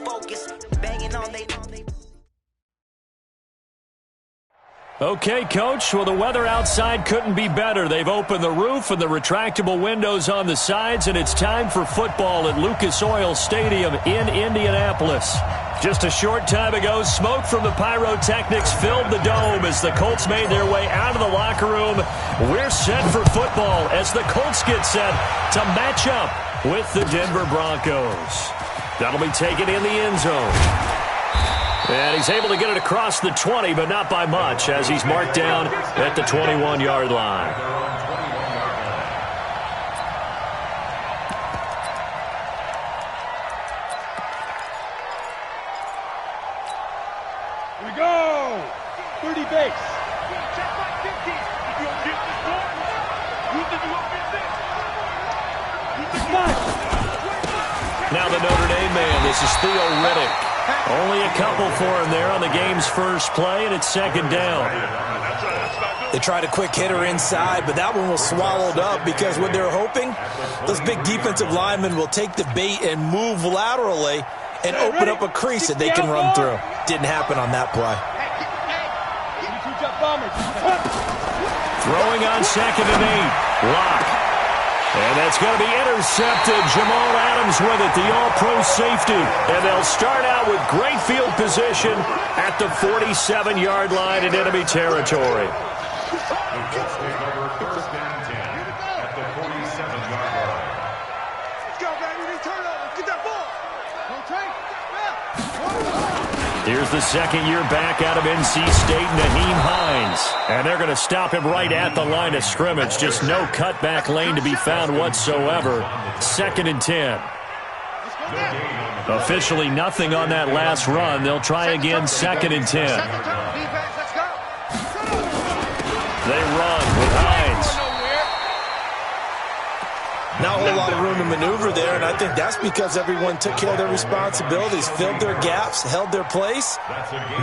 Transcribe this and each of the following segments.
focus. Banging on they. Okay, Coach. Well, the weather outside couldn't be better. They've opened the roof and the retractable windows on the sides, and it's time for football at Lucas Oil Stadium in Indianapolis. Just a short time ago, smoke from the pyrotechnics filled the dome as the Colts made their way out of the locker room. We're set for football as the Colts get set to match up with the Denver Broncos. That'll be taken in the end zone. And he's able to get it across the 20, but not by much, as he's marked down at the 21-yard line. Here we go! 30 base. Now the Notre Dame man, this is Theo Riddick. Only a couple for him there on the game's first play, and it's second down. They tried a quick hitter inside, but that one was swallowed up because what they're hoping, those big defensive linemen will take the bait and move laterally and open up a crease that they can run through. Didn't happen on that play. Throwing on 2nd and 8. Lock. And that's going to be intercepted. Jamal Adams with it, the all-pro safety. And they'll start out with great field position at the 47-yard line in enemy territory. Here's the second-year back out of NC State, Naheem Hines. And they're going to stop him right at the line of scrimmage. Just no cutback lane to be found whatsoever. 2nd and 10. Officially nothing on that last run. They'll try again, 2nd and 10. They run with Hines. Not a whole lot of room to maneuver there, and I think that's because everyone took care of their responsibilities, filled their gaps, held their place.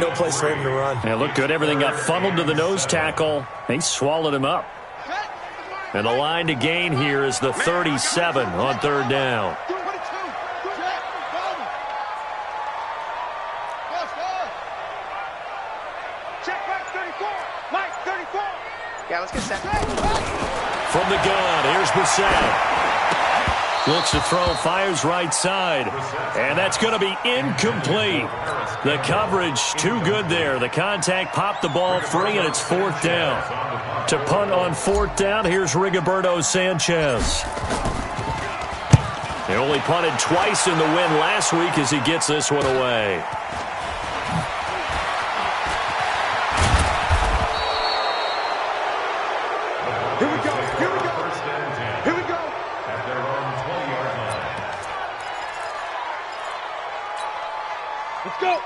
No place for him to run. Yeah, looked good. Everything got funneled to the nose tackle. They swallowed him up. And the line to gain here is the 37 on 3rd down. Yeah, let's get set. From the gun, here's Brissett. Looks to throw, fires right side. And that's going to be incomplete. The coverage too good there. The contact popped the ball free, and it's 4th down. To punt on 4th down, here's Rigoberto Sanchez. He only punted twice in the win last week as he gets this one away.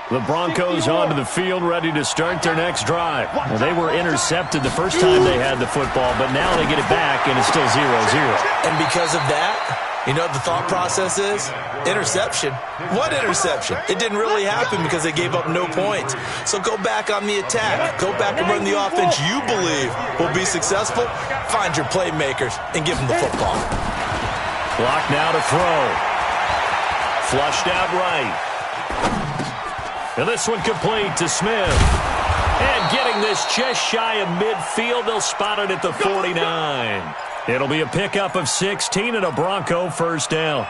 The Broncos onto the field, ready to start their next drive. Well, they were intercepted the first time they had the football, but now they get it back, and it's still 0-0. And because of that, you know what the thought process is? Interception. What interception? It didn't really happen because they gave up no points. So go back on the attack. Go back and run the offense you believe will be successful. Find your playmakers and give them the football. Clock now to throw. Flushed out right. And this one complete to Smith. And getting this just shy of midfield, they'll spot it at the 49. It'll be a pickup of 16 and a Bronco first down.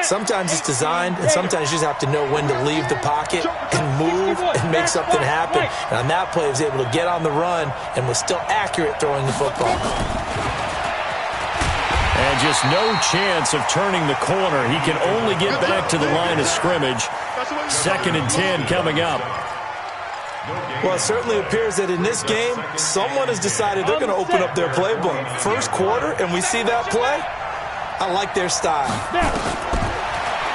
Sometimes it's designed, and sometimes you just have to know when to leave the pocket and move and make something happen. And on that play, he was able to get on the run and was still accurate throwing the football. And just no chance of turning the corner. He can only get back to the line of scrimmage. 2nd and 10 coming up. Well, it certainly appears that in this game, someone has decided they're going to open up their playbook. First quarter, and we see that play. I like their style.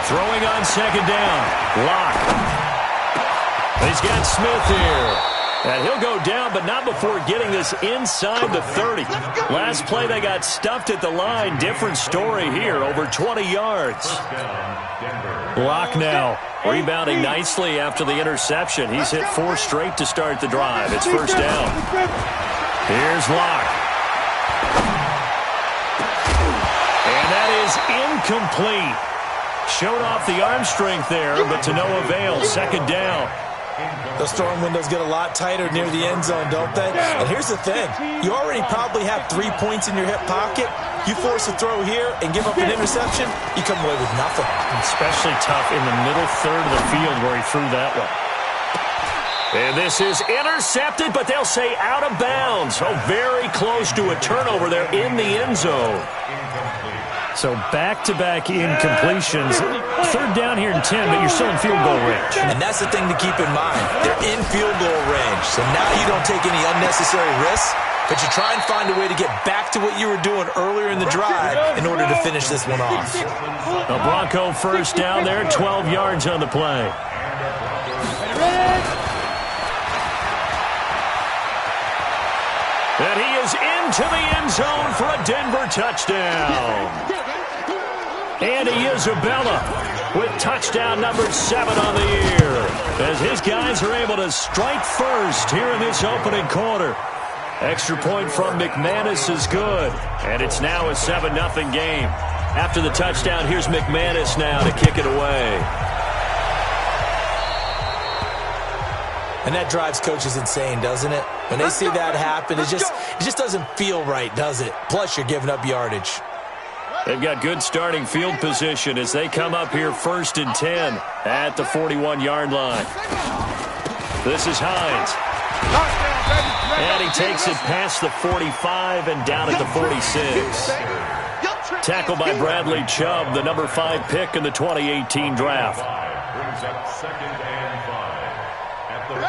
Throwing on 2nd down. Lock. He's got Smith here. And he'll go down, but not before getting this inside the 30. Last play, they got stuffed at the line. Different story here, over 20 yards. Lock now, rebounding nicely after the interception. He's hit 4 straight to start the drive. It's first down. Here's Lock. And that is incomplete. Showed off the arm strength there, but to no avail. Second down. Those throwing windows get a lot tighter near the end zone, don't they? And here's the thing. You already probably have 3 points in your hip pocket. You force a throw here and give up an interception, you come away with nothing. Especially tough in the middle third of the field where he threw that one. And this is intercepted, but they'll say out of bounds. Oh, very close to a turnover there in the end zone. So back-to-back incompletions. Third down here in 10, but you're still in field goal range. And that's the thing to keep in mind. They're in field goal range. So now you don't take any unnecessary risks, but you try and find a way to get back to what you were doing earlier in the drive in order to finish this one off. A Bronco first down there, 12 yards on the play. And he is into the end zone for a Denver touchdown. Andy Isabella with touchdown number 7 on the year, as his guys are able to strike first here in this opening quarter. Extra point from McManus is good, and it's now a 7-0 game. After the touchdown, here's McManus now to kick it away. And that drives coaches insane, doesn't it? When they see that happen, it just doesn't feel right, does it? Plus, you're giving up yardage. They've got good starting field position as they come up here 1st and 10 at the 41-yard line. This is Hines. And he takes it past the 45 and down at the 46. Tackled by Bradley Chubb, the number 5 pick in the 2018 draft.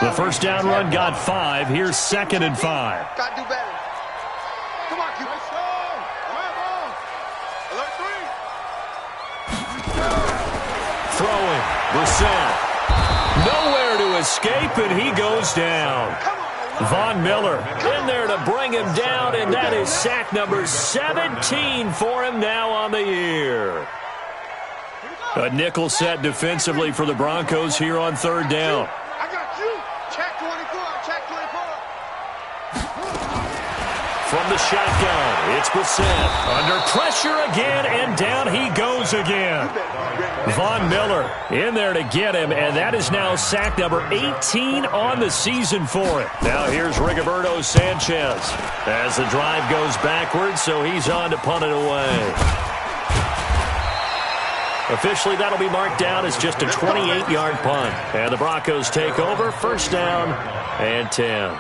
The first down run got 5. Here's 2nd and 5. Got to do better. Come on, Cupid. Throwing. Brissett. Nowhere to escape, and he goes down. Von Miller in there to bring him down, and that is sack number 17 for him now on the year. A nickel set defensively for the Broncos here on 3rd down. I got you. Check 24. Check 24. From the shotgun, it's Brissett. Under pressure again, and down he goes again. Von Miller in there to get him, and that is now sack number 18 on the season for it. Now here's Rigoberto Sanchez as the drive goes backwards, so he's on to punt it away. Officially, that'll be marked down as just a 28-yard punt. And the Broncos take over, 1st down and 10.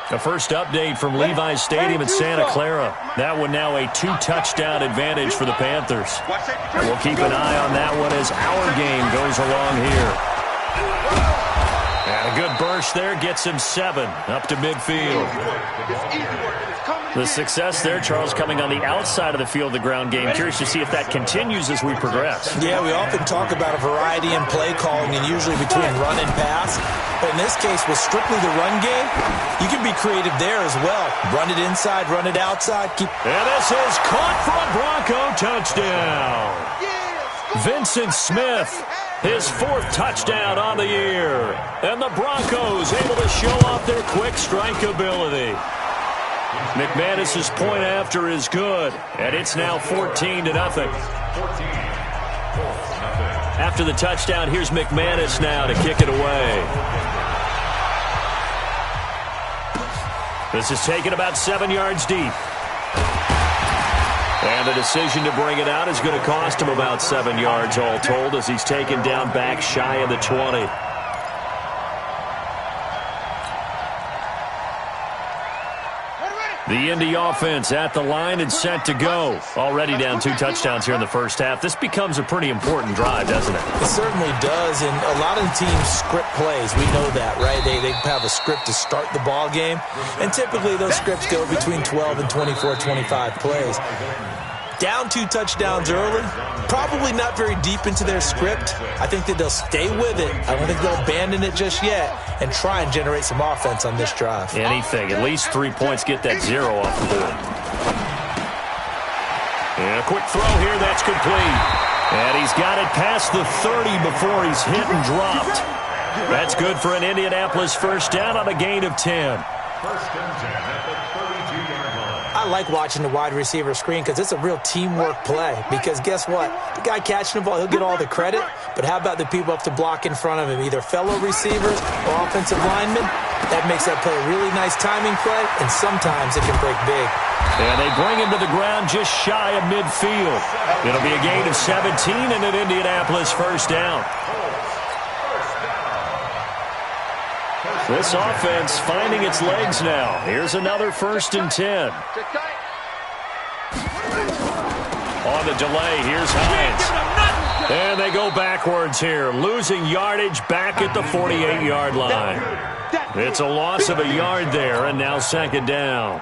The first update from Levi's Stadium in Santa Clara. That one now a 2-touchdown advantage for the Panthers. And we'll keep an eye on that one as our game goes along here. And a good burst there gets him 7 up to midfield. The success there, Charles, coming on the outside of the field, the ground game. Curious to see if that continues as we progress. Yeah, we often talk about a variety in play calling and usually between run and pass. But in this case, with strictly the run game, you can be creative there as well. Run it inside, run it outside. And this is caught for a Bronco touchdown. Vincent Smith, his 4th touchdown on the year. And the Broncos able to show off their quick strike ability. McManus's point after is good, and it's now 14-0. After the touchdown, here's McManus now to kick it away. This is taken about 7 yards deep. And the decision to bring it out is going to cost him about 7 yards all told as he's taken down back shy of the 20. The Indy offense at the line and set to go. Already down 2 touchdowns here in the first half. This becomes a pretty important drive, doesn't it? It certainly does, and a lot of the teams script plays. We know that, right? They have a script to start the ball game, and typically those scripts go between 12 and 24, 25 plays. Down 2 touchdowns early, probably not very deep into their script. I think that they'll stay with it. I don't think they'll abandon it just yet and try and generate some offense on this drive. Anything. At least 3 points, get that 0 off the board. And a quick throw here, that's complete. And he's got it past the 30 before he's hit and dropped. That's good for an Indianapolis first down on a gain of 10. I I like watching the wide receiver screen because it's a real teamwork play. Because guess what? The guy catching the ball, he'll get all the credit. But how about the people up to block in front of him, either fellow receivers or offensive linemen? That makes that play a really nice timing play, and sometimes it can break big. And they bring him to the ground just shy of midfield. It'll be a gain of 17 and an Indianapolis first down. This offense finding its legs now. Here's another 1st and 10. On the delay, here's Hines. And they go backwards here, losing yardage back at the 48-yard line. It's a loss of a yard there, and now 2nd down.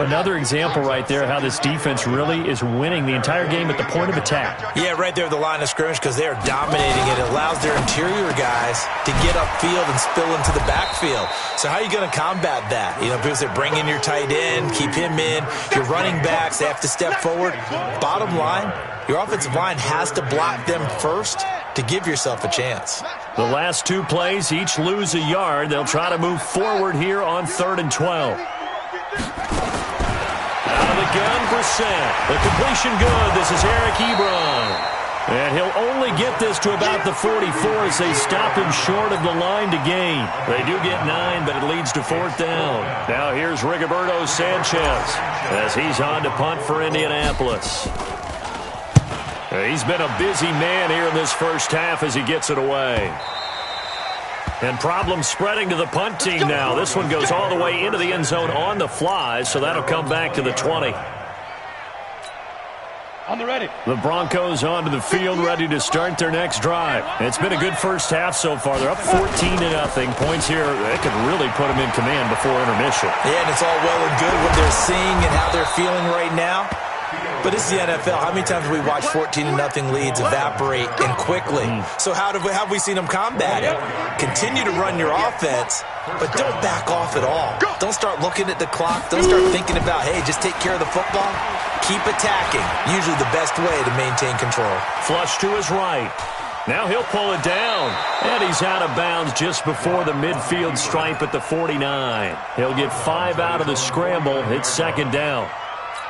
Another example right there how this defense really is winning the entire game at the point of attack. Yeah, right there at the line of scrimmage because they are dominating it. It allows their interior guys to get upfield and spill into the backfield. So how are you going to combat that? You know, because they're bringing your tight end, keep him in. Your running backs, they have to step forward. Bottom line, your offensive line has to block them first to give yourself a chance. The last 2 plays, each lose a yard. They'll try to move forward here on 3rd and 12. Out of the gun, Brissett. The completion good. This is Eric Ebron. And he'll only get this to about the 44 as they stop him short of the line to gain. They do get 9, but it leads to 4th down. Now here's Rigoberto Sanchez as he's on to punt for Indianapolis. He's been a busy man here in this first half as he gets it away. And problems spreading to the punt team now. This one goes all the way into the end zone on the fly, so that'll come back to the 20. On the ready. The Broncos onto the field, ready to start their next drive. It's been a good first half so far. They're up 14-0. Points here, they could really put them in command before intermission. Yeah, and it's all well and good what they're seeing and how they're feeling right now. But it's the NFL. How many times have we watched 14-0 leads evaporate and quickly? So how have we seen them combat it? Continue to run your offense, but don't back off at all. Don't start looking at the clock. Don't start thinking about, hey, just take care of the football. Keep attacking. Usually the best way to maintain control. Flush to his right. Now he'll pull it down. And he's out of bounds just before the midfield stripe at the 49. He'll get 5 out of the scramble. It's 2nd down.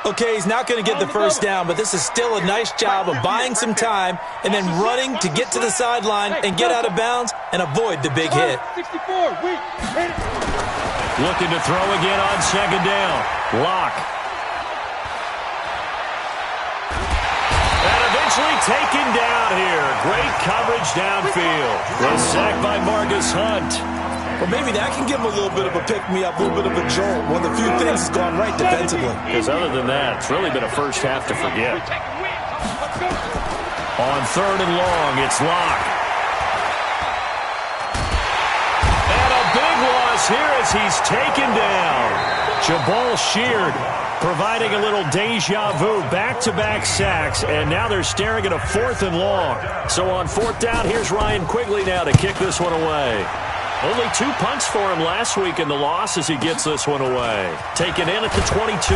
Okay, he's not going to get the first down, but this is still a nice job of buying some time and then running to get to the sideline and get out of bounds and avoid the big hit. 64, weak. Looking to throw again on 2nd down. Lock. And eventually taken down here. Great coverage downfield. The sack by Marcus Hunt. Well, maybe that can give him a little bit of a pick-me-up, a little bit of a jolt. One of the few things has gone right defensively. Because other than that, it's really been a first half to forget. On 3rd and long, it's Locke. And a big loss here as he's taken down. Jabal Sheard providing a little deja vu, back-to-back sacks, and now they're staring at a 4th and long. So on 4th down, here's Ryan Quigley now to kick this one away. Only 2 punts for him last week in the loss as he gets this one away. Taken in at the 22.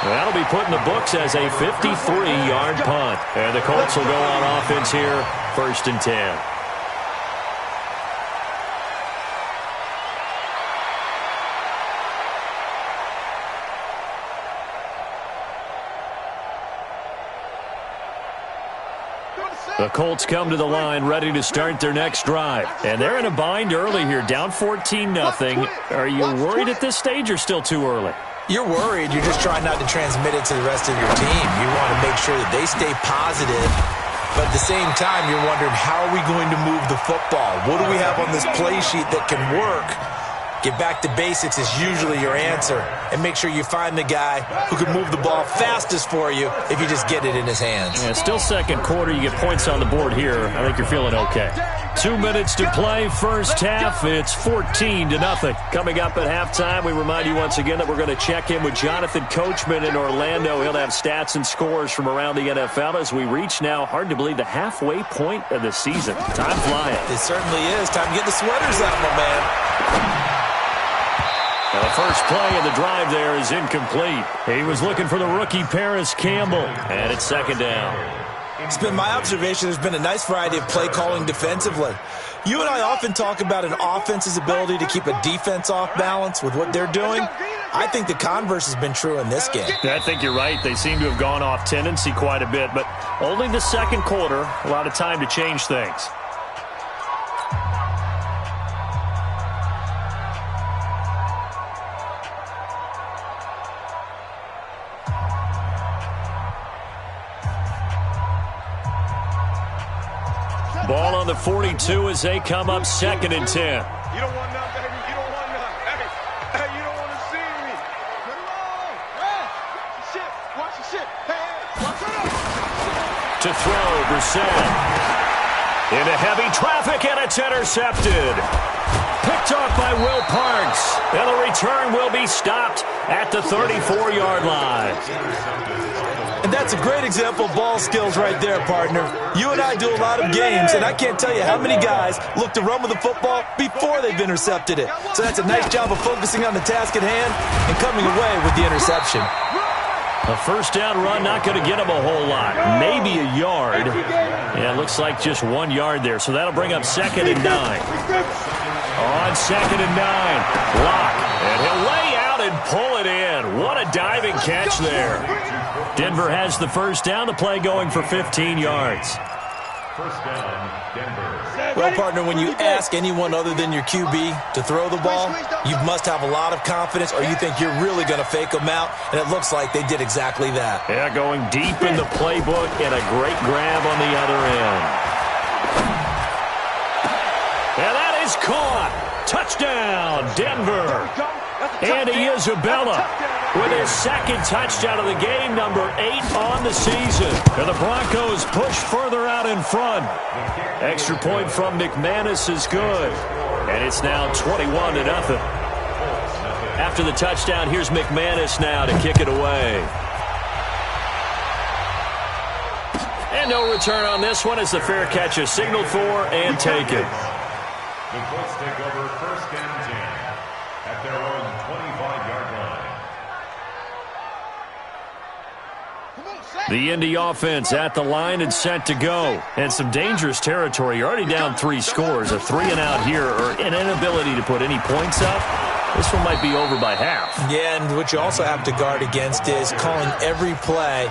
That'll be put in the books as a 53-yard punt. And the Colts will go on offense here, 1st and 10. The Colts come to the line ready to start their next drive. And they're in a bind early here, down 14-0. Are you worried at this stage or still too early? You're worried. You're just trying not to transmit it to the rest of your team. You want to make sure that they stay positive. But at the same time, you're wondering, how are we going to move the football? What do we have on this play sheet that can work? Get back to basics is usually your answer. And make sure you find the guy who can move the ball fastest for you if you just get it in his hands. Yeah, still 2nd quarter. You get points on the board here. I think you're feeling okay. 2 minutes to play, first half. It's 14-0. Coming up at halftime, we remind you once again that we're going to check in with Jonathan Coachman in Orlando. He'll have stats and scores from around the NFL as we reach now, hard to believe, the halfway point of the season. Time flying. It certainly is. Time to get the sweaters out, my man. The first play of the drive there is incomplete. He was looking for the rookie Paris Campbell, and it's 2nd down. It's been my observation there's been a nice variety of play calling defensively. You and I often talk about an offense's ability to keep a defense off balance with what they're doing. I think the converse has been true in this game. I think you're right. They seem to have gone off tendency quite a bit, but only the second quarter, a lot of time to change things. Ball on the 42 as they come up 2nd and 10. You don't want none, baby. You don't want none. Hey, you don't want to see me. Get along. Hey, watch the shit. Hey, watch it up. To throw, Brissett. Into heavy traffic, and it's intercepted. Picked off by Will Parks. And the return will be stopped at the 34-yard line. And that's a great example of ball skills right there, partner. You and I do a lot of games, and I can't tell you how many guys look to run with the football before they've intercepted it. So that's a nice job of focusing on the task at hand and coming away with the interception. A first down run, not going to get him a whole lot. Maybe a yard. Yeah, it looks like just 1 yard there. So that'll bring up 2nd and 9. On 2nd and 9. Lock. And he'll lay out and pull it in. What a diving catch there. Denver has the first down. The play going for 15 yards. First down, Denver. Well, partner, when you ask anyone other than your QB to throw the ball, you must have a lot of confidence, or you think you're really going to fake them out, and it looks like they did exactly that. Yeah, going deep in the playbook and a great grab on the other end. And that is caught. Touchdown, Denver. Andy Isabella with his 2nd touchdown of the game, number 8 on the season. And the Broncos push further out in front. Extra point from McManus is good. And it's now 21-0. After the touchdown, here's McManus now to kick it away. And no return on this one as the fair catch is signaled for and taken. The Colts take over 1st and 10 at their own 25-yard line. The Indy offense at the line and set to go. And some dangerous territory. You're already down 3 scores. A 3-and-out here or an inability to put any points up. This one might be over by half. Yeah, and what you also have to guard against is calling every play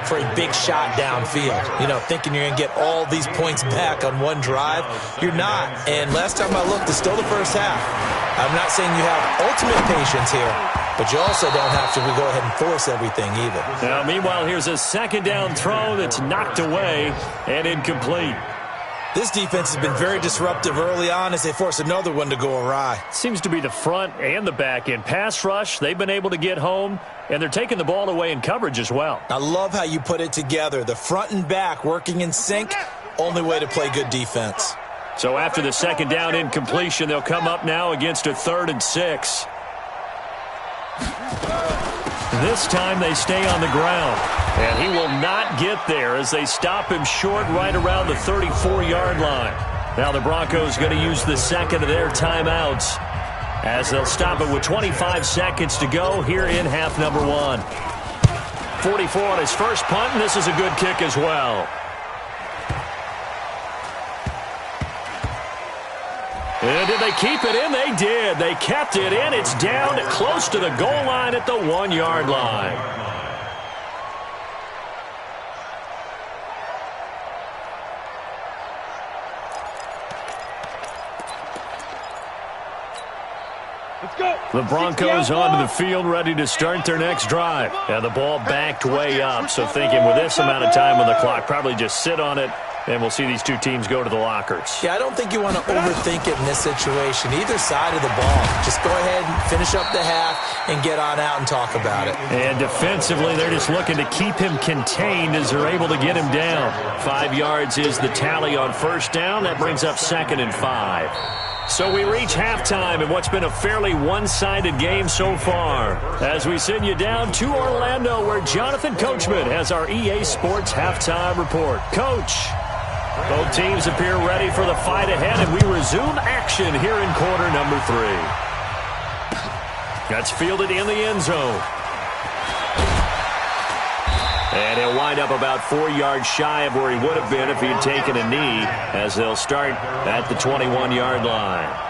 for a big shot downfield. You know, thinking you're going to get all these points back on one drive. You're not. And last time I looked, it's still the first half. I'm not saying you have ultimate patience here, but you also don't have to go ahead and force everything either. Now, meanwhile, here's a 2nd down throw that's knocked away and incomplete. This defense has been very disruptive early on as they force another one to go awry. Seems to be the front and the back end. Pass rush, they've been able to get home, and they're taking the ball away in coverage as well. I love how you put it together. The front and back working in sync, only way to play good defense. So after the 2nd down incompletion, they'll come up now against a 3rd and 6. This time they stay on the ground. And he will not get there as they stop him short right around the 34-yard line. Now the Broncos going to use the 2nd of their timeouts as they'll stop it with 25 seconds to go here in half number 1. 44 on his first punt, and this is a good kick as well. And did they keep it in? They did. They kept it in. It's down close to the goal line at the 1-yard line. The Broncos onto the field, ready to start their next drive. And the ball backed way up, so thinking with this amount of time on the clock, probably just sit on it, and we'll see these two teams go to the lockers. Yeah, I don't think you want to overthink it in this situation. Either side of the ball. Just go ahead and finish up the half and get on out and talk about it. And defensively, they're just looking to keep him contained as they're able to get him down. 5 yards is the tally on first down. That brings up 2nd and 5. So we reach halftime in what's been a fairly one-sided game so far. As we send you down to Orlando, where Jonathan Coachman has our EA Sports Halftime Report. Coach, both teams appear ready for the fight ahead, and we resume action here in quarter number 3. That's fielded in the end zone. And he'll wind up about 4 yards shy of where he would have been if he had taken a knee, as they'll start at the 21-yard line.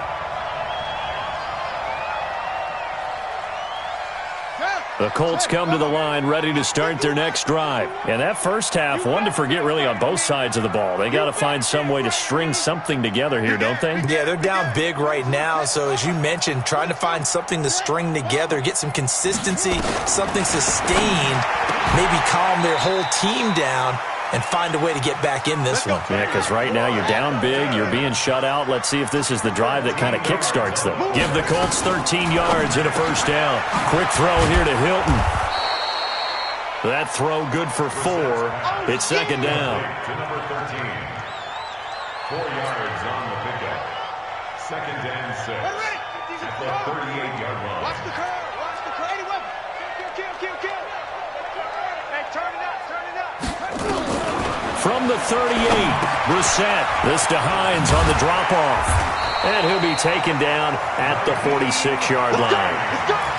The Colts come to the line ready to start their next drive. And that first half, one to forget really on both sides of the ball. They got to find some way to string something together here, don't they? Yeah, they're down big right now. So as you mentioned, trying to find something to string together, get some consistency, something sustained, maybe calm their whole team down and find a way to get back in this one. Yeah, because right now you're down big, you're being shut out. Let's see if this is the drive that kind of kickstarts them. Give the Colts 13 yards and a first down. Quick throw here to Hilton. That throw good for 4. It's second down. To number 13. 4 yards on the pickup. Second and 6. At the 38-yard line. Watch the curve. Watch the curve. Kill. Hey, turn it up. From the 38, Brissett. This to Hines on the drop-off. And he'll be taken down at the 46-yard line.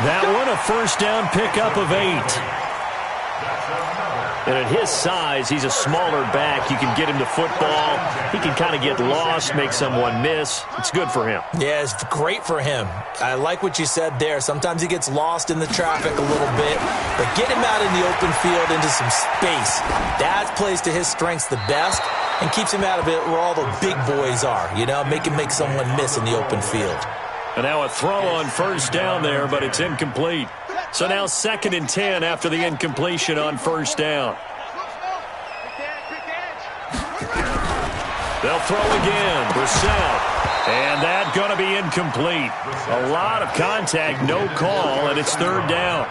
That one a first down pickup of 8. And at his size, he's a smaller back. You can get him to football. He can kind of get lost, make someone miss. It's good for him. Yeah, it's great for him. I like what you said there. Sometimes he gets lost in the traffic a little bit, but get him out in the open field into some space. That plays to his strengths the best and keeps him out of it where all the big boys are, you know, make someone miss in the open field. And now a throw on first down there, but it's incomplete. So now 2nd and 10 after the incompletion on first down. They'll throw again. Brissett. And that's going to be incomplete. A lot of contact, no call, and it's 3rd down.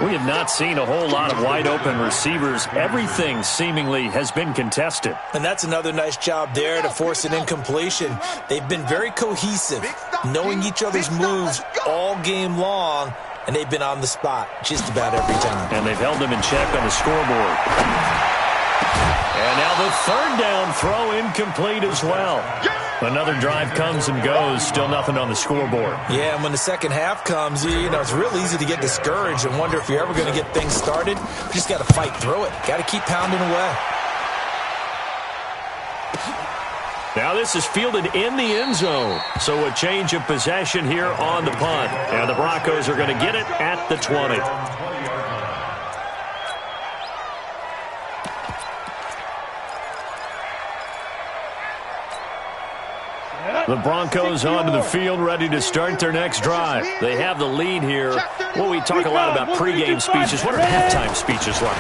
We have not seen a whole lot of wide-open receivers. Everything seemingly has been contested. And that's another nice job there to force an incompletion. They've been very cohesive, knowing each other's moves all game long, and they've been on the spot just about every time. And they've held them in check on the scoreboard. And now the 3rd down throw incomplete as well. Another drive comes and goes, still nothing on the scoreboard. Yeah, and when the second half comes, you know, it's real easy to get discouraged and wonder if you're ever going to get things started. You just got to fight through it. Got to keep pounding away. Now this is fielded in the end zone. So a change of possession here on the punt. And the Broncos are going to get it at the 20. The Broncos onto the field, ready to start their next drive. They have the lead here. Well, we talk a lot about pregame speeches. What are halftime speeches like?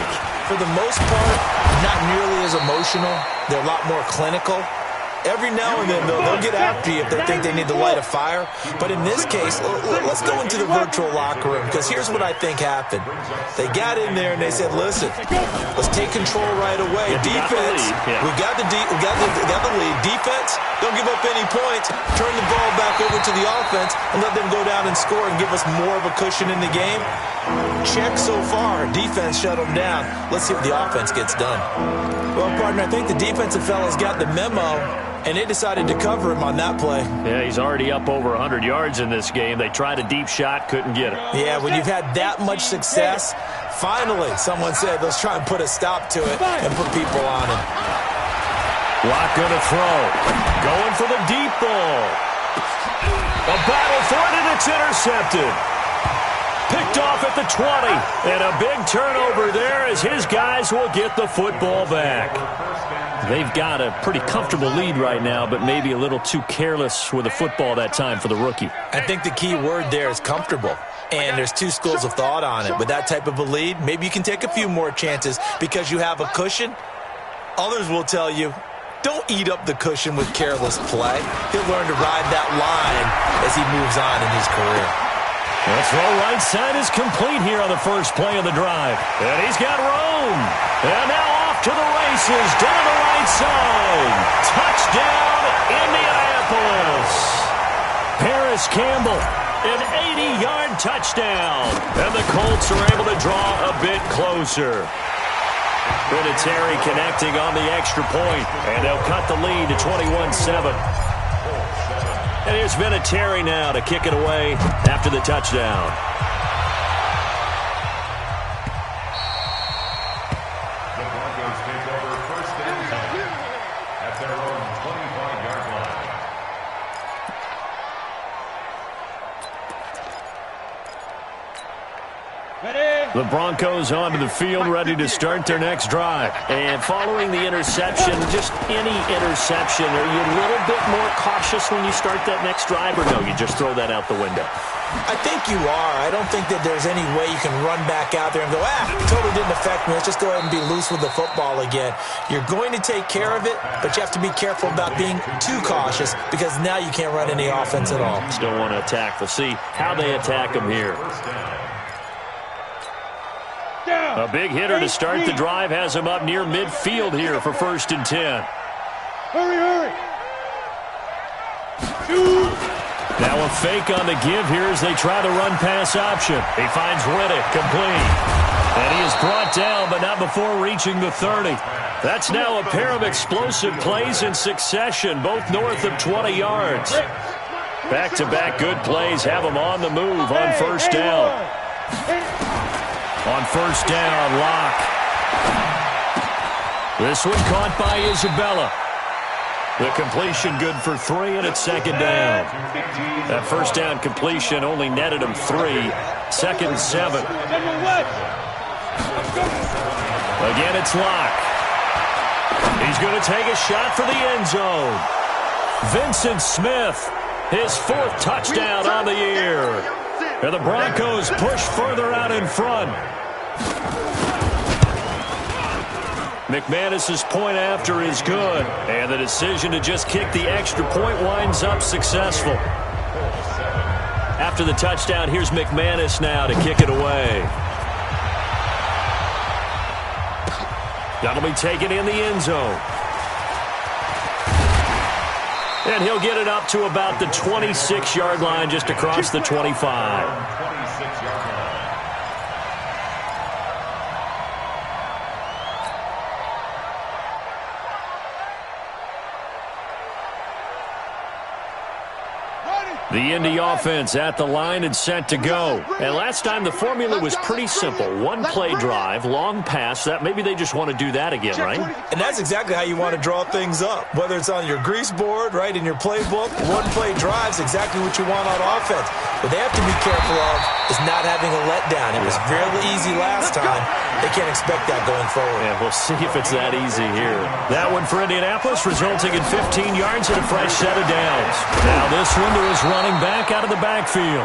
For the most part, not nearly as emotional. They're a lot more clinical. Every now and then, though, they'll get after you if they think they need to light a fire. But in this case, let's go into the virtual locker room, because here's what I think happened. They got in there and they said, listen, let's take control right away. Defense, we got the lead. Defense, don't give up any points. Turn the ball back over to the offense and let them go down and score and give us more of a cushion in the game. Check so far. Defense shut them down. Let's see what the offense gets done. Well, partner, I think the defensive fellas got the memo, and they decided to cover him on that play. Yeah, he's already up over 100 yards in this game. They tried a deep shot, couldn't get it. Yeah, when you've had that much success, finally someone said, let's try and put a stop to it and put people on him. Lock going to throw. Going for the deep ball. A battle for it, and it's intercepted. Picked off at the 20. And a big turnover there as his guys will get the football back. They've got a pretty comfortable lead right now, but maybe a little too careless with the football that time for the rookie. I think the key word there is comfortable. And there's two schools of thought on it. With that type of a lead, maybe you can take a few more chances because you have a cushion. Others will tell you, don't eat up the cushion with careless play. He'll learn to ride that line as he moves on in his career. The throw right side is complete here on the first play of the drive. And he's got room. And now off to the races down the right side. Touchdown, Indianapolis. Paris Campbell, an 80-yard touchdown. And the Colts are able to draw a bit closer. Vinatieri connecting on the extra point, and they'll cut the lead to 21-7. And here's Vinatieri now to kick it away after the touchdown. The Broncos onto the field, ready to start their next drive. And following the interception, just any interception, are you a little bit more cautious when you start that next drive, or no, you just throw that out the window? I think you are. I don't think that there's any way you can run back out there and go, totally didn't affect me. Let's just go ahead and be loose with the football again. You're going to take care of it, but you have to be careful about being too cautious because now you can't run any offense at all. Still want to attack. We'll see how they attack them here. A big hitter to start the drive has him up near midfield here for 1st and 10. Hurry! Now a fake on the give here as they try the run-pass option. He finds Riddick complete. And he is brought down, but not before reaching the 30. That's now a pair of explosive plays in succession, both north of 20 yards. Back-to-back good plays have him on the move on 1st down. On 1st down, Locke. This one caught by Isabella. The completion good for 3, and it's 2nd down. That 1st down completion only netted him 3. 2nd and 7. Again, it's Locke. He's going to take a shot for the end zone. Vincent Smith, his 4th touchdown on the year. And the Broncos push further out in front. McManus's point after is good, and the decision to just kick the extra point winds up successful. After the touchdown, here's McManus now to kick it away. That'll be taken in the end zone. And he'll get it up to about the 26-yard line, just across the 25. 26-yard line. The Indy offense at the line and set to go. And last time the formula was pretty simple. One play drive, long pass. That maybe they just want to do that again, right? And that's exactly how you want to draw things up. Whether it's on your grease board, right, in your playbook, one play drive's exactly what you want on offense. What they have to be careful of is not having a letdown. It was fairly easy last time. They can't expect that going forward. Yeah, we'll see if it's that easy here. That one for Indianapolis, resulting in 15 yards and a fresh set of downs. Now this one to his running back out of the backfield.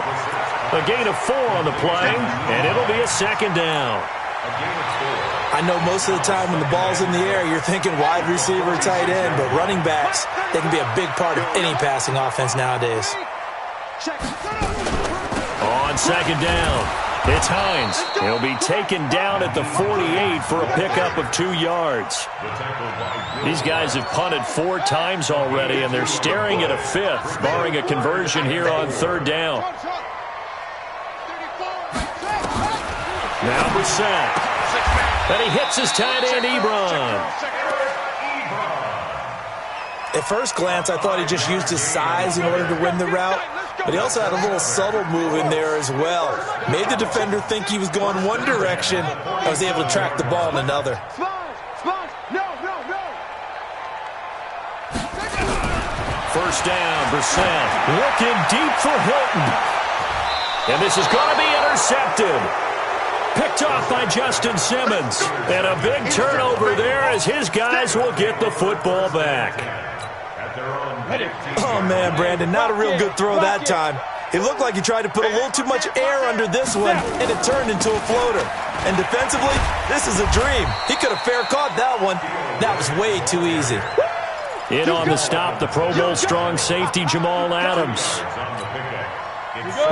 A gain of 4 on the play, and it'll be a 2nd down. I know most of the time when the ball's in the air, you're thinking wide receiver, tight end, but running backs, they can be a big part of any passing offense nowadays. On 2nd down, it's Hines. He'll be taken down at the 48 for a pickup of 2 yards. These guys have punted 4 times already, and they're staring at a 5th, barring a conversion here on 3rd down. Now Brissett. And he hits his tight end, Ebron. At first glance, I thought he just used his size in order to win the route, but he also had a little subtle move in there as well. Made the defender think he was going one direction and was able to track the ball in another. First down, Brissett looking deep for Hilton. And this is going to be intercepted. Picked off by Justin Simmons. And a big turnover there as his guys will get the football back. Oh, man, Brandon, not a real good throw that time. It looked like he tried to put a little too much air under this one, and it turned into a floater. And defensively, this is a dream. He could have fair caught that one. That was way too easy. In on the stop, the Pro Bowl strong safety, Jamal Adams.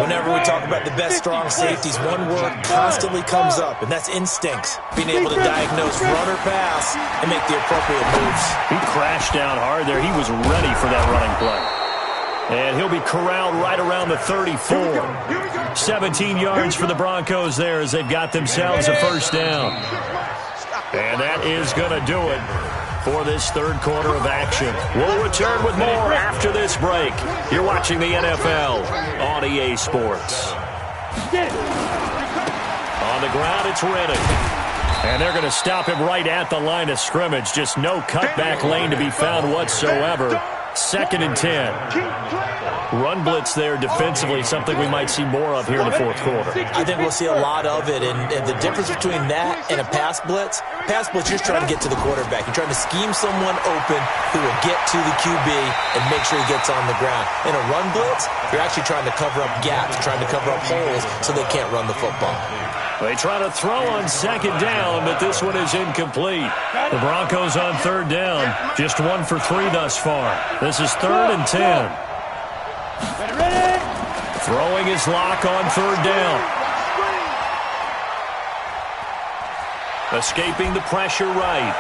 Whenever we talk about the best strong safeties, one word constantly comes up, and that's instincts. Being able to diagnose run or pass and make the appropriate moves. He crashed down hard there. He was ready for that running play. And he'll be corralled right around the 34. 17 yards for the Broncos there as they've got themselves a first down. And that is going to do it for this 3rd quarter of action. We'll return with more after this break. You're watching the NFL on EA Sports. On the ground, it's Riddick. And they're going to stop him right at the line of scrimmage. Just no cutback lane to be found whatsoever. 2nd and 10. Run blitz there defensively, something we might see more of here in the fourth quarter. I think we'll see a lot of it, and the difference between that and a pass blitz, you're just trying to get to the quarterback. You're trying to scheme someone open who will get to the QB and make sure he gets on the ground. In a run blitz, you're actually trying to cover up gaps, trying to cover up holes so they can't run the football. They try to throw on 2nd down, but this one is incomplete. The Broncos on 3rd down, just 1 for 3 thus far. This is 3rd and 10. Throwing his lock on 3rd down. Escaping the pressure right.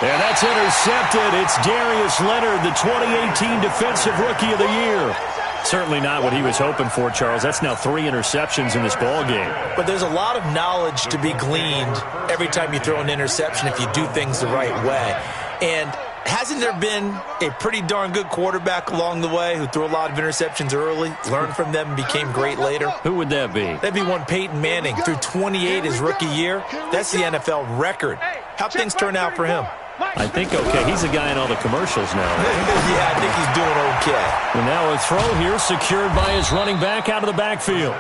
And that's intercepted. It's Darius Leonard, the 2018 Defensive Rookie of the Year. Certainly not what he was hoping for, Charles. That's now 3 interceptions in this ballgame. But there's a lot of knowledge to be gleaned every time you throw an interception if you do things the right way. And hasn't there been a pretty darn good quarterback along the way who threw a lot of interceptions early, learned from them, and became great later? Who would that be? That'd be one Peyton Manning. Threw 28 his rookie year. That's the NFL record. How'd things turn out for him? I think okay. He's a guy in all the commercials now. Yeah, I think he's doing okay. And now a throw here secured by his running back out of the backfield.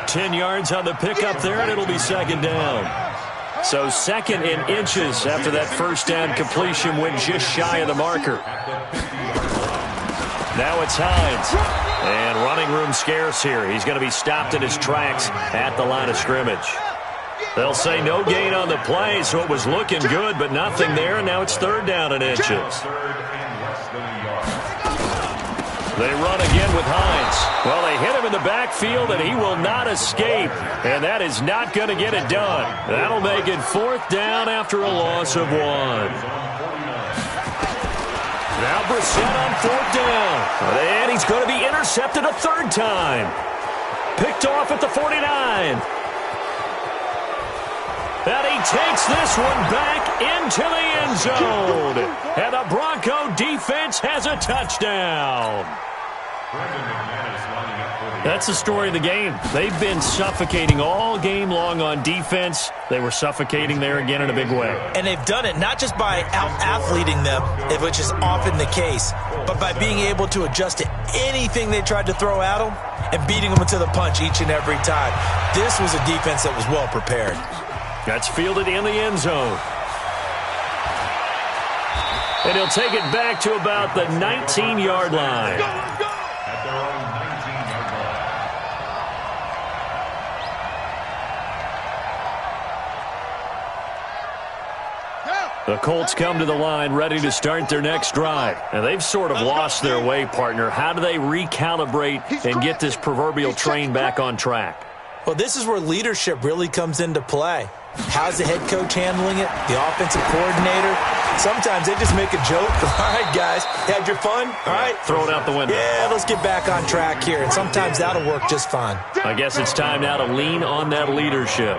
10 yards on the pickup there, and it'll be 2nd down. So 2nd in inches after that 1st down completion went just shy of the marker. Now it's Hines. And running room scarce here. He's going to be stopped in his tracks at the line of scrimmage. They'll say no gain on the play, so it was looking good, but nothing there, and now it's 3rd down in inches. They run again with Hines. Well, they hit him in the backfield, and he will not escape, and that is not going to get it done. That'll make it 4th down after a loss of 1. Now Brissett on 4th down, and he's going to be intercepted a 3rd time. Picked off at the 49. And he takes this one back into the end zone. And the Bronco defense has a touchdown. That's the story of the game. They've been suffocating all game long on defense. They were suffocating there again in a big way. And they've done it not just by out-athleting them, which is often the case, but by being able to adjust to anything they tried to throw at them and beating them to the punch each and every time. This was a defense that was well prepared. That's fielded in the end zone. And he'll take it back to about the 19-yard line. At their own 19-yard line. The Colts come to the line ready to start their next drive. And they've sort of lost their way, partner. How do they recalibrate and get this proverbial train back on track? Well, this is where leadership really comes into play. How's the head coach handling it? The offensive coordinator? Sometimes they just make a joke. All right, guys, had your fun? All right. Throw it out the window. Yeah, let's get back on track here. And sometimes that'll work just fine. I guess it's time now to lean on that leadership.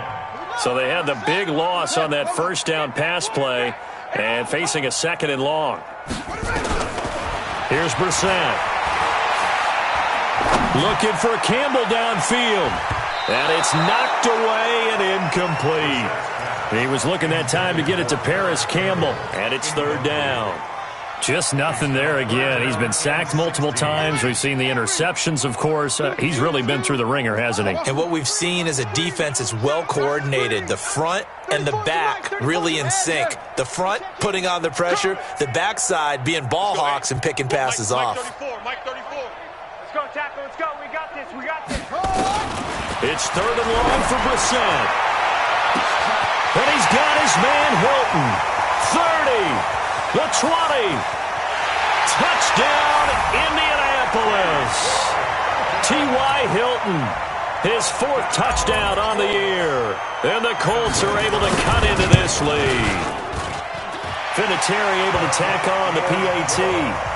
So they had the big loss on that 1st down pass play and facing a 2nd and long. Here's Brissett. Looking for Campbell downfield. And it's knocked away and incomplete. He was looking that time to get it to Paris Campbell. And it's 3rd down. Just nothing there again. He's been sacked multiple times. We've seen the interceptions, of course. He's really been through the ringer, hasn't he? And what we've seen is a defense that's well coordinated. The front and the back really in sync. The front putting on the pressure. The backside being ball hawks and picking passes off. Mike 34. Let's go, tackle. Let's go. We got this. We got this. It's 3rd and long for Brissett. And he's got his man Hilton. 30. The 20. Touchdown, Indianapolis. T.Y. Hilton, his 4th touchdown on the year. And the Colts are able to cut into this lead. Vinatieri able to tack on the PAT.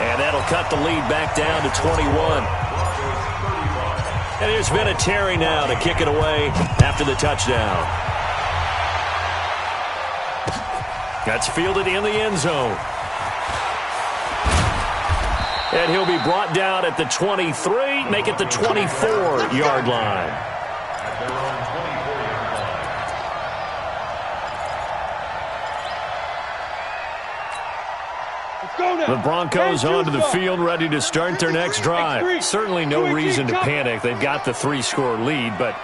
And that'll cut the lead back down to 21. And here's Vinatieri now to kick it away after the touchdown. That's fielded in the end zone. And he'll be brought down at the 23, make it the 24-yard line. At their own 24-yard The Broncos onto the field, ready to start their next drive. Certainly no reason to panic. They've got the 3-score lead, but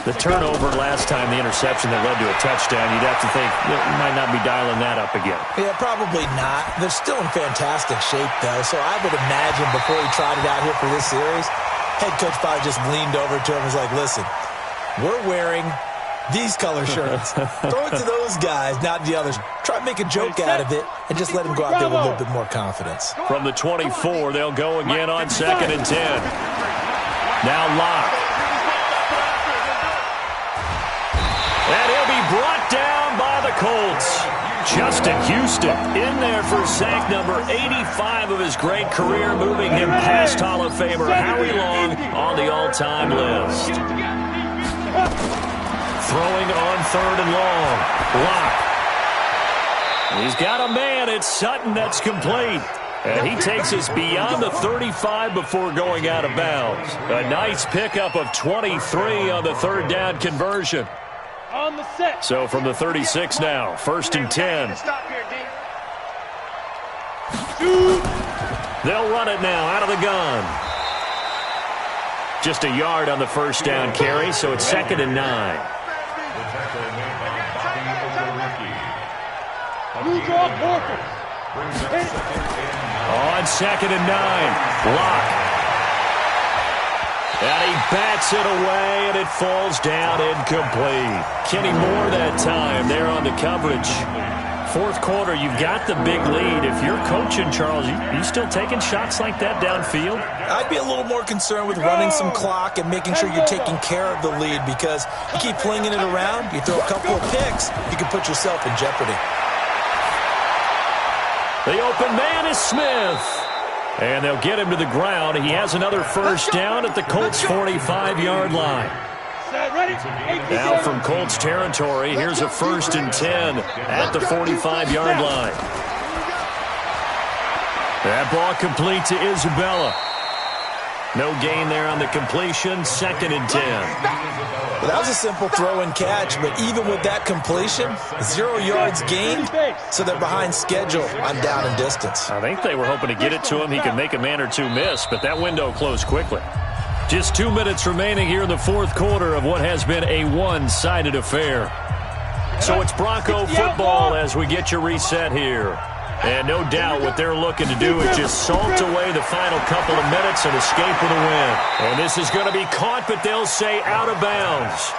the turnover last time, the interception that led to a touchdown, you'd have to think you might not be dialing that up again. Yeah, probably not. They're still in fantastic shape, though, so I would imagine before he tried it out here for this series, head coach probably just leaned over to him and was like, listen, we're wearing these color shirts. Throw it to those guys, not the others. Try to make a joke out of it and just let them go out there with a little bit more confidence. From the 24, they'll go again on 2nd and 10. Now Locke. And he'll be brought down by the Colts. Justin Houston in there for sack number 85 of his great career, moving him past Hall of Famer Howie Long on the all-time list. Throwing on 3rd and long. Locke. He's got a man. It's Sutton that's complete. And he takes us beyond the 35 before going out of bounds. A nice pickup of 23 on the 3rd down conversion. On the set. So from the 36 now, 1st and 10. They'll run it now out of the gun. Just a yard on the 1st down carry, so it's 2nd and 9. On 2nd and 9, Locke. And he bats it away, and it falls down incomplete. Kenny Moore that time there on the coverage. 4th quarter, you've got the big lead. If you're coaching, Charles, you still taking shots like that downfield? I'd be a little more concerned with running some clock and making sure you're taking care of the lead, because you keep flinging it around, you throw a couple of picks, you can put yourself in jeopardy. The open man is Smith. And they'll get him to the ground. He has another 1st down at the Colts' 45-yard line. Now from Colts territory, here's a 1st and 10 at the 45-yard line. That ball complete to Isabella. No gain there on the completion, 2nd and 10. Well, that was a simple throw and catch, but even with that completion, 0 yards gained, so they're behind schedule on down and distance. I think they were hoping to get it to him. He could make a man or two miss, but that window closed quickly. Just 2 minutes remaining here in the 4th quarter of what has been a one-sided affair. So it's Bronco football as we get your reset here. And no doubt what they're looking to do is just salt away the final couple of minutes and escape with a win. And this is going to be caught, but they'll say out of bounds.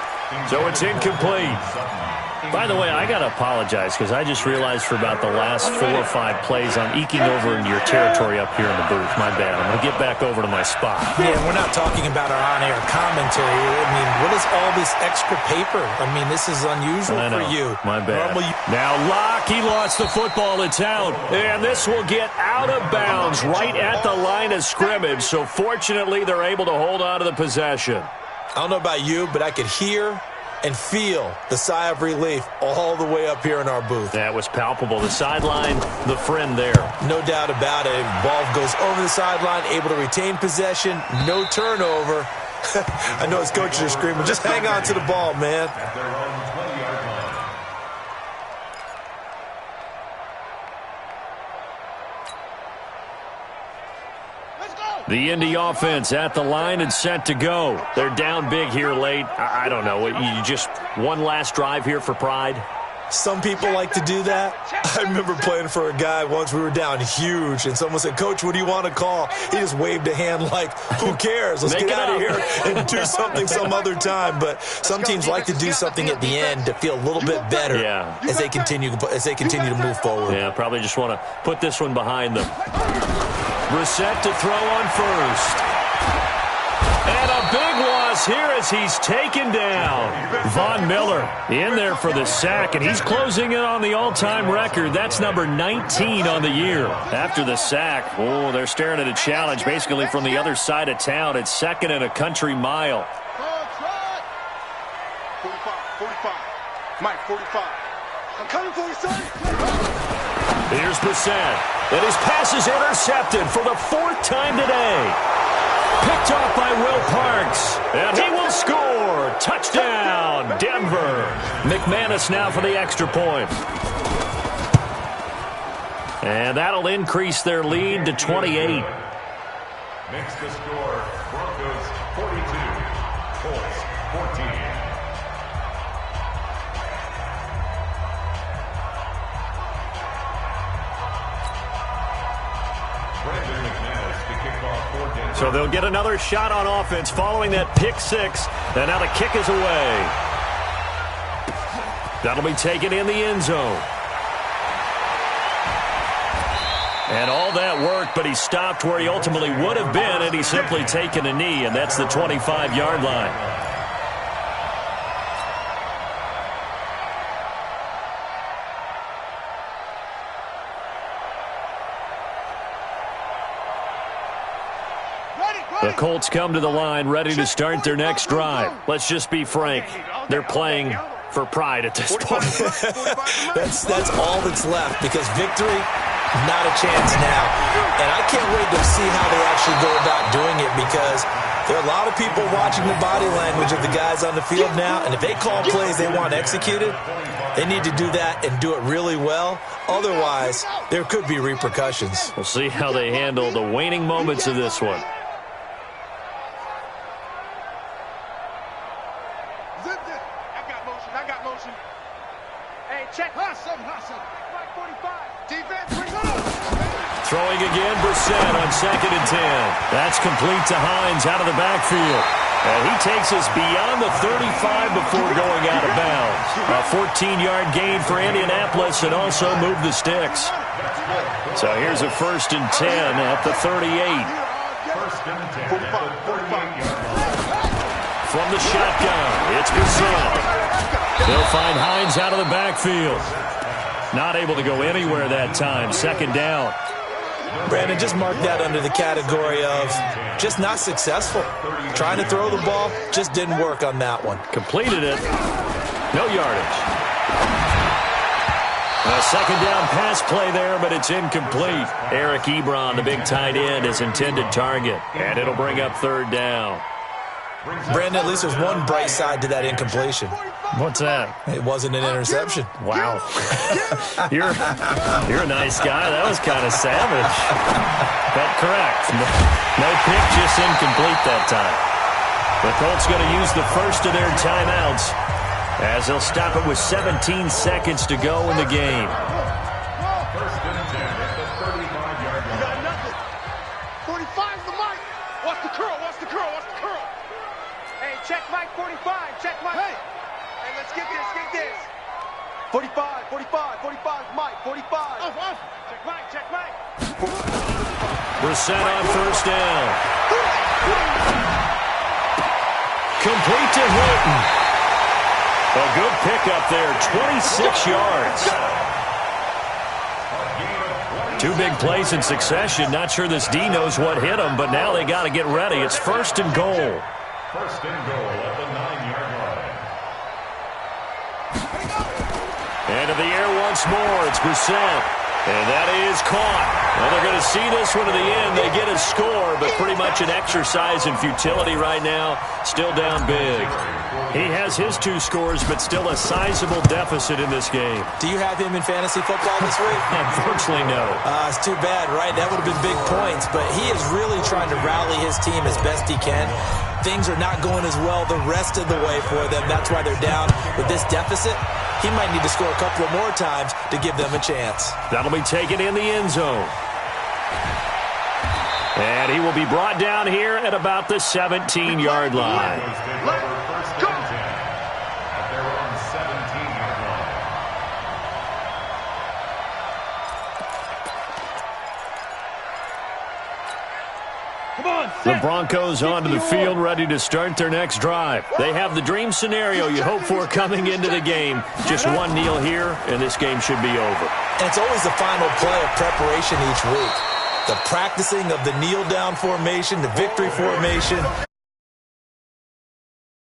So it's incomplete. By the way, I got to apologize because I just realized for about the last 4 or 5 plays I'm eking over into your territory up here in the booth. My bad. I'm going to get back over to my spot. Yeah, we're not talking about our on-air commentary. I mean, what is all this extra paper? I mean, this is unusual for you. My bad. Now Locke, he lost the football. It's out. And this will get out of bounds right at the line of scrimmage. So fortunately, they're able to hold on to the possession. I don't know about you, but I could hear and feel the sigh of relief all the way up here in our booth. That was palpable. The sideline, the friend there. No doubt about it. Ball goes over the sideline, able to retain possession, no turnover. I know his coaches are screaming, just hang on to the ball, man. The Indy offense at the line and set to go. They're down big here late. I don't know. You just one last drive here for pride? Some people like to do that. I remember playing for a guy once. We were down huge, and someone said, Coach, what do you want to call? He just waved a hand like, who cares? Let's get out of here and do something some other time. But some teams like to do something at the end to feel a little bit better as they continue to move forward. Yeah, probably just want to put this one behind them. Brissett to throw on first. And a big loss here as he's taken down. Von Miller in there for the sack, and he's closing in on the all-time record. That's number 19 on the year. After the sack, they're staring at a challenge basically from the other side of town. It's 2nd and a country mile. 45. Mike, 45. I'm coming for you, son. Here's Brissett. And his pass is intercepted for the 4th time today. Picked off by Will Parks. And he will score. Touchdown, Denver. McManus now for the extra point. And that'll increase their lead to 28. Makes the score Broncos 42, Colts 14. So they'll get another shot on offense following that pick six. And now the kick is away. That'll be taken in the end zone. And all that work, but he stopped where he ultimately would have been, and he's simply taken a knee, and that's the 25-yard line. The Colts come to the line ready to start their next drive. Let's just be frank. They're playing for pride at this point. that's all that's left, because victory, not a chance now. And I can't wait to see how they actually go about doing it, because there are a lot of people watching the body language of the guys on the field now, and if they call plays they want executed, they need to do that and do it really well. Otherwise, there could be repercussions. We'll see how they handle the waning moments of this one. I got motion. Hey, check. Hustle. 45. Defense, bring it up. Throwing again, Brissett on 2nd and 10. That's complete to Hines out of the backfield. And he takes us beyond the 35 before going out of bounds. A 14-yard gain for Indianapolis, and also move the sticks. So here's a 1st and 10 at the 38. 1st and 10 at the 38-yard line. From the shotgun, it's Brissett. They'll find Hines out of the backfield. Not able to go anywhere that time. 2nd down. Brandon, just mark that under the category of just not successful. Trying to throw the ball, just didn't work on that one. Completed it. No yardage. A 2nd down pass play there, but it's incomplete. Eric Ebron, the big tight end, is intended target. And it'll bring up 3rd down. Brandon, at least there's one bright side to that incompletion. What's that? It wasn't an interception. Wow. You're a nice guy. That was kind of savage. But correct. No pick, just incomplete that time. The Colts going to use the first of their timeouts as they'll stop it with 17 seconds to go in the game. 1st and 10 at the 35-yard line. You got nothing. 45's the mic. Watch the curl. Hey, check Mike 45. Check Mike. Hey, let's get this. 45, Mike, 45. Check Mike. Brissett on 1st down. Complete to Hilton. A good pickup there, 26 yards. 2 big plays in succession. Not sure this D knows what hit him, but now they got to get ready. It's 1st and goal. 1st and goal at the 9-yard line. Into the air once more. It's Brissett. And that is caught. Well, they're going to see this one to the end. They get a score, but pretty much an exercise in futility right now. Still down big. He has his 2 scores, but still a sizable deficit in this game. Do you have him in fantasy football this week? Unfortunately, no. It's too bad, right? That would have been big points, but he is really trying to rally his team as best he can. Things are not going as well the rest of the way for them. That's why they're down with this deficit. He might need to score a couple of more times to give them a chance. That'll be taken in the end zone. And he will be brought down here at about the 17-yard line. Let's go. At their own 17-yard line. The Broncos onto the field, ready to start their next drive. They have the dream scenario you hope for coming into the game. Just one kneel here, and this game should be over. And it's always the final play of preparation each week. The practicing of the kneel-down formation, the victory formation.